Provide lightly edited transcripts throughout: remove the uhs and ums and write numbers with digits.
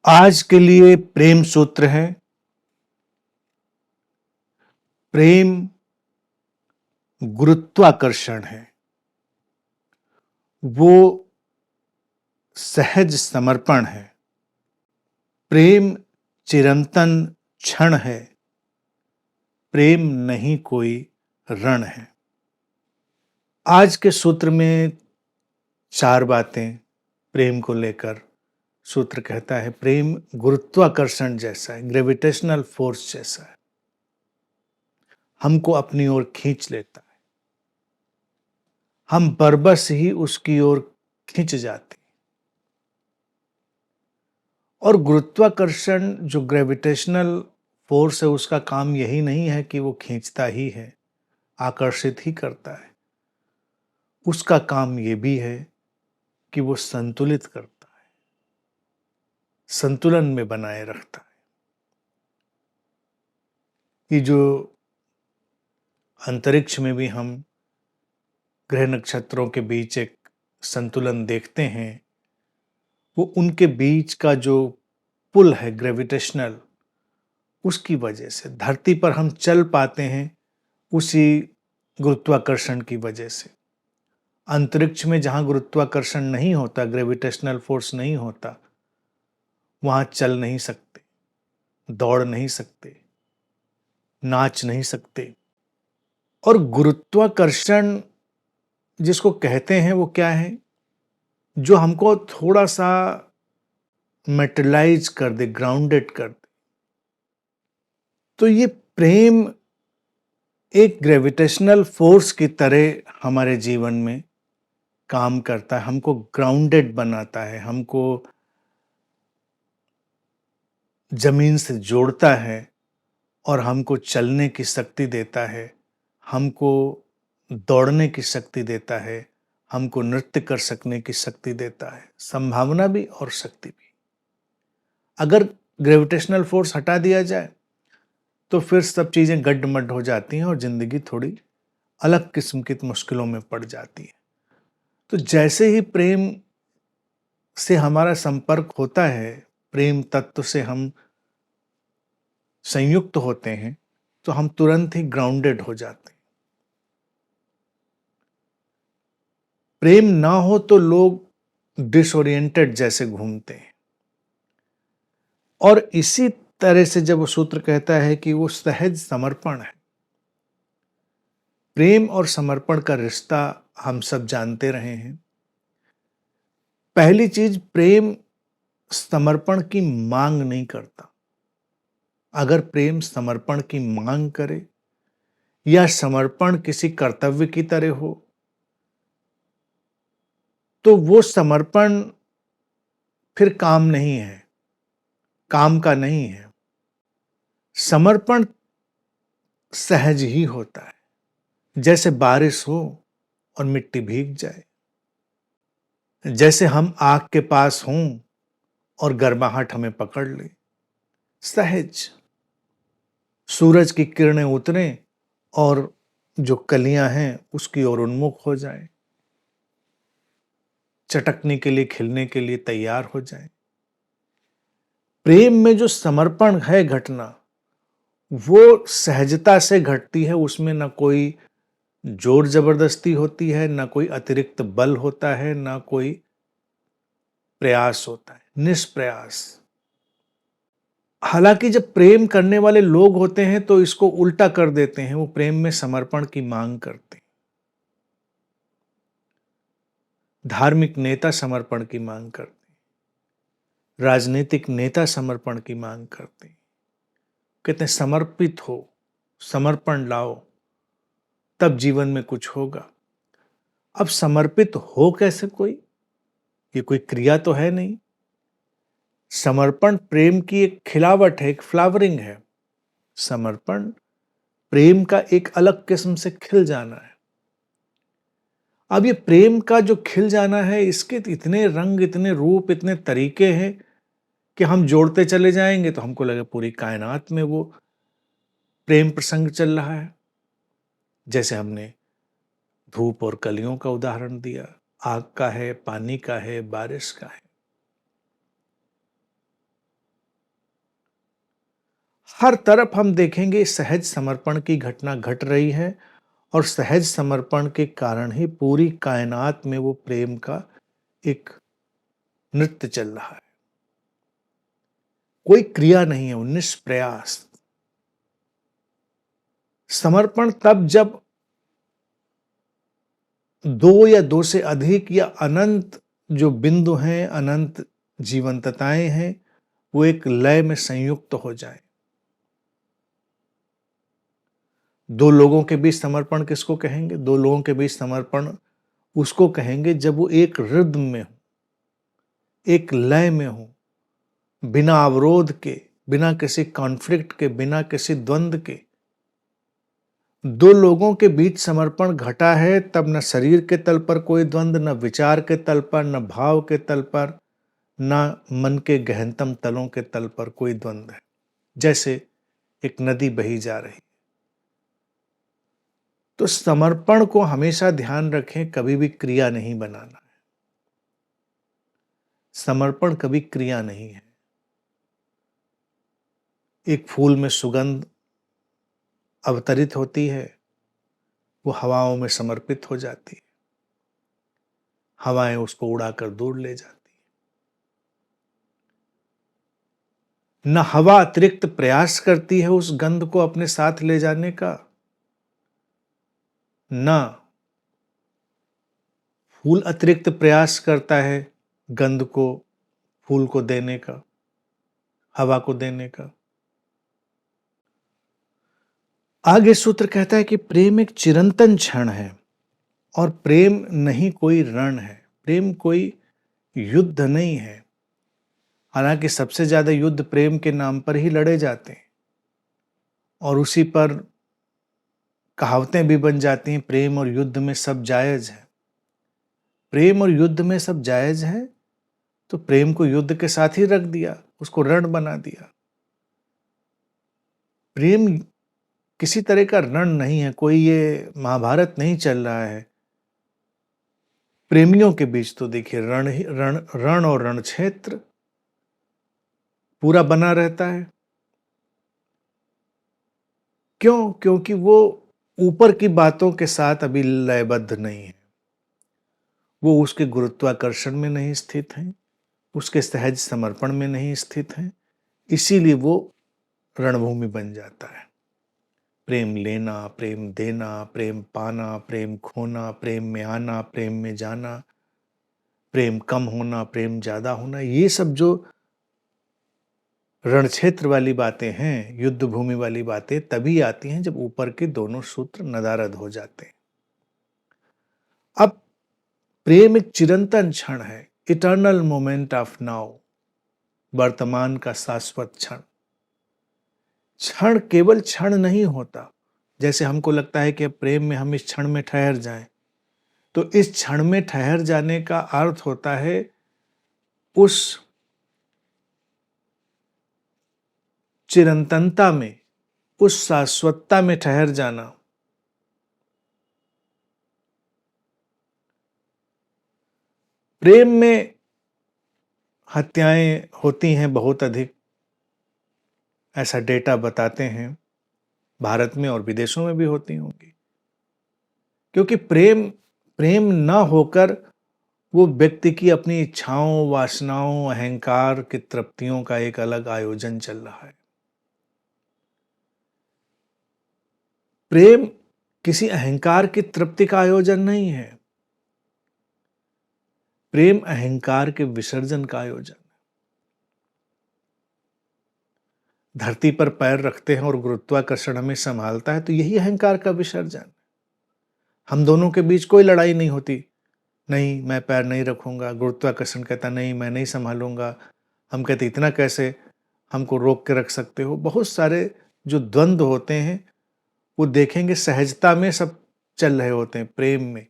आज के लिए प्रेम सूत्र है। प्रेम गुरुत्वाकर्षण है। वो सहज समर्पण है। प्रेम चिरंतन क्षण है। प्रेम नहीं कोई रण है। आज के सूत्र में 4 बातें प्रेम को लेकर सूत्र कहता है। प्रेम गुरुत्वाकर्षण जैसा है, ग्रेविटेशनल फोर्स जैसा है, हमको अपनी ओर खींच लेता है। हम बरबस ही उसकी ओर खींच जाते हैं। और गुरुत्वाकर्षण जो ग्रेविटेशनल फोर्स है, उसका काम यही नहीं है कि वो खींचता ही है, आकर्षित ही करता है। उसका काम ये भी है कि वो संतुलित करता है, संतुलन में बनाए रखता है। ये जो अंतरिक्ष में भी हम ग्रह नक्षत्रों के बीच एक संतुलन देखते हैं, वो उनके बीच का जो पुल है ग्रेविटेशनल, उसकी वजह से धरती पर हम चल पाते हैं, उसी गुरुत्वाकर्षण की वजह से। अंतरिक्ष में जहां गुरुत्वाकर्षण नहीं होता, ग्रेविटेशनल फोर्स नहीं होता, वहां चल नहीं सकते, दौड़ नहीं सकते, नाच नहीं सकते। और गुरुत्वाकर्षण जिसको कहते हैं वो क्या है? जो हमको थोड़ा सा मेटलाइज कर दे, ग्राउंडेड कर दे। तो ये प्रेम एक ग्रेविटेशनल फोर्स की तरह हमारे जीवन में काम करता है, हमको ग्राउंडेड बनाता है, हमको जमीन से जोड़ता है और हमको चलने की शक्ति देता है, हमको दौड़ने की शक्ति देता है, हमको नृत्य कर सकने की शक्ति देता है, संभावना भी और शक्ति भी। अगर ग्रेविटेशनल फोर्स हटा दिया जाए तो फिर सब चीजें गड्ड-मड्ड हो जाती हैं और जिंदगी थोड़ी अलग किस्म की मुश्किलों में पड़ जाती है। तो जैसे ही प्रेम से हमारा संपर्क होता है, प्रेम तत्व से हम संयुक्त होते हैं, तो हम तुरंत ही ग्राउंडेड हो जाते हैं। प्रेम ना हो तो लोग डिसोरिएंटेड जैसे घूमते हैं। और इसी तरह से जब वो सूत्र कहता है कि वो सहज समर्पण है, प्रेम और समर्पण का रिश्ता हम सब जानते रहे हैं। पहली चीज, प्रेम समर्पण की मांग नहीं करता। अगर प्रेम समर्पण की मांग करे या समर्पण किसी कर्तव्य की तरह हो, तो वो समर्पण फिर काम नहीं है, काम का नहीं है। समर्पण सहज ही होता है, जैसे बारिश हो और मिट्टी भीग जाए, जैसे हम आग के पास हों और गर्माहट हमें पकड़ ले। सहज सूरज की किरणें उतरें और जो कलियां हैं उसकी ओर उन्मुख हो जाएं, चटकने के लिए, खिलने के लिए तैयार हो जाएं। प्रेम में जो समर्पण है घटना, वो सहजता से घटती है। उसमें ना कोई जोर जबरदस्ती होती है, ना कोई अतिरिक्त बल होता है, ना कोई प्रयास होता है, निष्प्रयास। हालांकि जब प्रेम करने वाले लोग होते हैं तो इसको उल्टा कर देते हैं, वो प्रेम में समर्पण की मांग करते हैं। धार्मिक नेता समर्पण की मांग करते हैं, राजनीतिक नेता समर्पण की मांग करते हैं। कहते हैं समर्पित हो, समर्पण लाओ, तब जीवन में कुछ होगा। अब समर्पित हो कैसे कोई? ये कोई क्रिया तो है नहीं। समर्पण प्रेम की एक खिलावट है, एक फ्लावरिंग है। समर्पण प्रेम का एक अलग किस्म से खिल जाना है। अब ये प्रेम का जो खिल जाना है, इसके इतने रंग, इतने रूप, इतने तरीके हैं कि हम जोड़ते चले जाएंगे तो हमको लगे पूरी कायनात में वो प्रेम प्रसंग चल रहा है। जैसे हमने धूप और कलियों का उदाहरण दिया, आग का है, पानी का है, बारिश का है। हर तरफ हम देखेंगे सहज समर्पण की घटना घट रही है और सहज समर्पण के कारण ही पूरी कायनात में वो प्रेम का एक नृत्य चल रहा है। कोई क्रिया नहीं है, वो निष्प्रयास समर्पण तब जब दो या दो से अधिक या अनंत जो बिंदु हैं, अनंत जीवंतताएं हैं, वो एक लय में संयुक्त हो जाए। दो लोगों के बीच समर्पण किसको कहेंगे? दो लोगों के बीच समर्पण उसको कहेंगे जब वो एक रिद्म में हो, एक लय में हो, बिना अवरोध के, बिना किसी कॉन्फ्लिक्ट के, बिना किसी द्वंद्व के। दो लोगों के बीच समर्पण घटा है तब न शरीर के तल पर कोई द्वंद्व, न विचार के तल पर, न भाव के तल पर, न मन के गहनतम तलों के तल पर कोई द्वंद्व है। जैसे एक नदी बही जा रही। तो समर्पण को हमेशा ध्यान रखें, कभी भी क्रिया नहीं बनाना है। समर्पण कभी क्रिया नहीं है। एक फूल में सुगंध अवतरित होती है, वो हवाओं में समर्पित हो जाती है, हवाएं उसको उड़ाकर दूर ले जाती है। न हवा अतिरिक्त प्रयास करती है उस गंध को अपने साथ ले जाने का, न फूल अतिरिक्त प्रयास करता है गंध को, फूल को देने का, हवा को देने का। आगे सूत्र कहता है कि प्रेम एक चिरंतन क्षण है और प्रेम नहीं कोई रण है, प्रेम कोई युद्ध नहीं है। हालांकि सबसे ज्यादा युद्ध प्रेम के नाम पर ही लड़े जाते हैं और उसी पर कहावतें भी बन जाती हैं, प्रेम और युद्ध में सब जायज है। प्रेम और युद्ध में सब जायज है तो प्रेम को युद्ध के साथ ही रख दिया, उसको रण बना दिया। प्रेम किसी तरह का रण नहीं है, कोई ये महाभारत नहीं चल रहा है। प्रेमियों के बीच तो देखिए रण और रण क्षेत्र पूरा बना रहता है। क्यों? क्योंकि वो ऊपर की बातों के साथ अभी लयबद्ध नहीं है, वो उसके गुरुत्वाकर्षण में नहीं स्थित हैं, उसके सहज समर्पण में नहीं स्थित हैं, इसीलिए वो रणभूमि बन जाता है। प्रेम लेना, प्रेम देना, प्रेम पाना, प्रेम खोना, प्रेम में आना, प्रेम में जाना, प्रेम कम होना, प्रेम ज्यादा होना, ये सब जो रणक्षेत्र वाली बातें हैं, युद्ध भूमि वाली बातें तभी आती हैं जब ऊपर के दोनों सूत्र नदारद हो जाते हैं। अब प्रेम एक चिरंतन क्षण है, इटर्नल मोमेंट ऑफ नाउ, वर्तमान का शाश्वत क्षण। क्षण केवल क्षण नहीं होता। जैसे हमको लगता है कि प्रेम में हम इस क्षण में ठहर जाएं, तो इस क्षण में ठहर जाने का अर्थ होता है उस चिरंतनता में, उस शाश्वतता में ठहर जाना। प्रेम में हत्याएं होती हैं बहुत अधिक, ऐसा डेटा बताते हैं, भारत में और विदेशों में भी होती होंगी। क्योंकि प्रेम न होकर वो व्यक्ति की अपनी इच्छाओं, वासनाओं, अहंकार की तृप्तियों का एक अलग आयोजन चल रहा है। प्रेम किसी अहंकार की तृप्ति का आयोजन नहीं है, प्रेम अहंकार के विसर्जन का आयोजन। धरती पर पैर रखते हैं और गुरुत्वाकर्षण हमें संभालता है तो यही अहंकार का विसर्जन। हम दोनों के बीच कोई लड़ाई नहीं होती, नहीं मैं पैर नहीं रखूंगा, गुरुत्वाकर्षण कहता नहीं मैं नहीं संभालूंगा, हम कहते इतना कैसे हमको रोक के रख सकते हो। बहुत सारे जो द्वंद्व होते हैं वो देखेंगे सहजता में सब चल रहे होते हैं। प्रेम में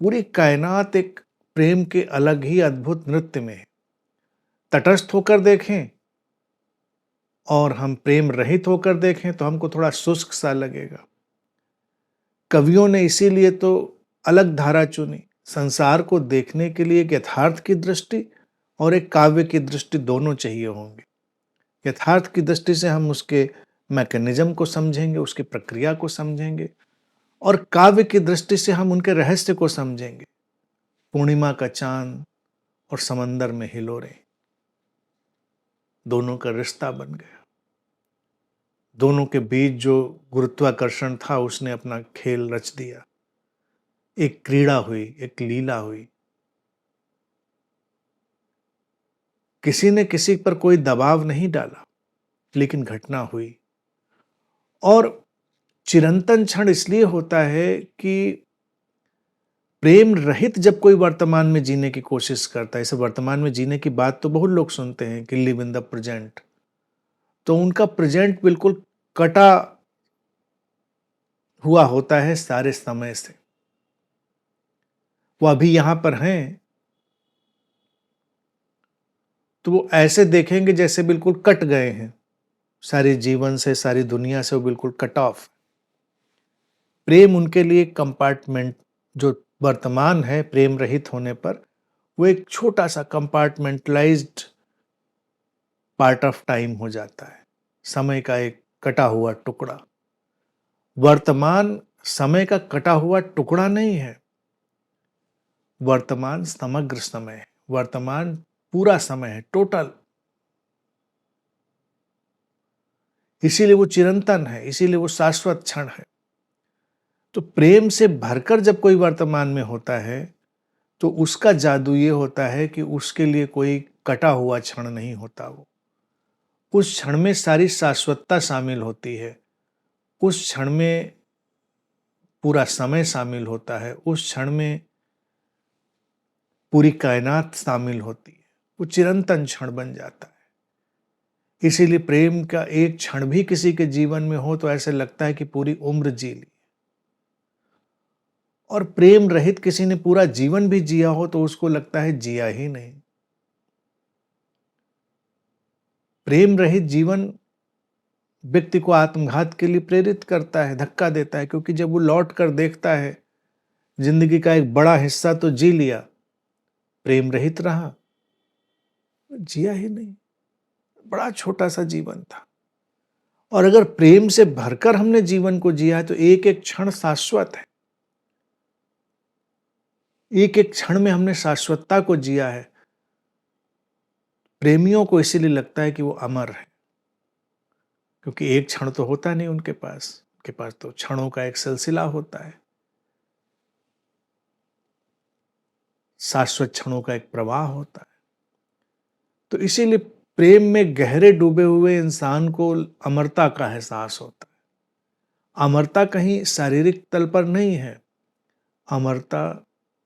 पूरी कायनात एक प्रेम के अलग ही अद्भुत नृत्य में है। तटस्थ होकर देखें और हम प्रेम रहित होकर देखें तो हमको थोड़ा शुष्क सा लगेगा। कवियों ने इसीलिए तो अलग धारा चुनी, संसार को देखने के लिए एक यथार्थ की दृष्टि और एक काव्य की दृष्टि दोनों चाहिए होंगे। यथार्थ की दृष्टि से हम उसके मैकेनिज्म को समझेंगे, उसकी प्रक्रिया को समझेंगे और काव्य की दृष्टि से हम उनके रहस्य को समझेंगे। पूर्णिमा का चांद और समंदर में हिलोरें, दोनों का रिश्ता बन गया। दोनों के बीच जो गुरुत्वाकर्षण था उसने अपना खेल रच दिया। एक क्रीड़ा हुई, एक लीला हुई। किसी ने किसी पर कोई दबाव नहीं डाला, लेकिन घटना हुई। और चिरंतन क्षण इसलिए होता है कि प्रेम रहित जब कोई वर्तमान में जीने की कोशिश करता है, इसे वर्तमान में जीने की बात तो बहुत लोग सुनते हैं कि लिव इन द प्रेजेंट, तो उनका प्रेजेंट बिल्कुल कटा हुआ होता है सारे समय से। वो अभी यहां पर हैं तो वो ऐसे देखेंगे जैसे बिल्कुल कट गए हैं सारे जीवन से, सारी दुनिया से, वो बिल्कुल कट ऑफ। प्रेम उनके लिए कंपार्टमेंट, जो वर्तमान है प्रेम रहित होने पर, वो एक छोटा सा कंपार्टमेंटलाइज्ड पार्ट ऑफ टाइम हो जाता है, समय का एक कटा हुआ टुकड़ा। वर्तमान समय का कटा हुआ टुकड़ा नहीं है, वर्तमान समग्र समय है, वर्तमान पूरा समय है, टोटल। इसीलिए वो चिरंतन है, इसीलिए वो शाश्वत क्षण है। तो प्रेम से भरकर जब कोई वर्तमान में होता है तो उसका जादू ये होता है कि उसके लिए कोई कटा हुआ क्षण नहीं होता। वो उस क्षण में सारी शाश्वतता शामिल होती है, उस क्षण में पूरा समय शामिल होता है, उस क्षण में पूरी कायनात शामिल होती है। वो चिरंतन क्षण बन जाता है। इसीलिए प्रेम का एक क्षण भी किसी के जीवन में हो तो ऐसे लगता है कि पूरी उम्र जी ली। और प्रेम रहित किसी ने पूरा जीवन भी जिया हो तो उसको लगता है जिया ही नहीं। प्रेम रहित जीवन व्यक्ति को आत्मघात के लिए प्रेरित करता है, धक्का देता है, क्योंकि जब वो लौट कर देखता है जिंदगी का एक बड़ा हिस्सा तो जी लिया, प्रेम रहित रहा, जिया ही नहीं, बड़ा छोटा सा जीवन था। और अगर प्रेम से भरकर हमने जीवन को जिया है तो एक एक क्षण शाश्वत है, एक एक क्षण में हमने शाश्वतता को जिया है। प्रेमियों को इसीलिए लगता है कि वो अमर है, क्योंकि एक क्षण तो होता नहीं उनके पास तो क्षणों का एक सिलसिला होता है, शाश्वत क्षणों का एक प्रवाह होता है। तो इसीलिए प्रेम में गहरे डूबे हुए इंसान को अमरता का एहसास होता है। अमरता कहीं शारीरिक तल पर नहीं है, अमरता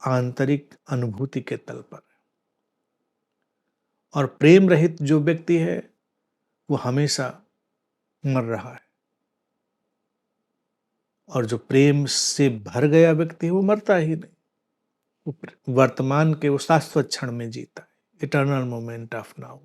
आंतरिक अनुभूति के तल पर है। और प्रेम रहित जो व्यक्ति है वो हमेशा मर रहा है, और जो प्रेम से भर गया व्यक्ति है वो मरता ही नहीं, वो वर्तमान के वो शाश्वत क्षण में जीता है, इटर्नल मोमेंट ऑफ नाउ।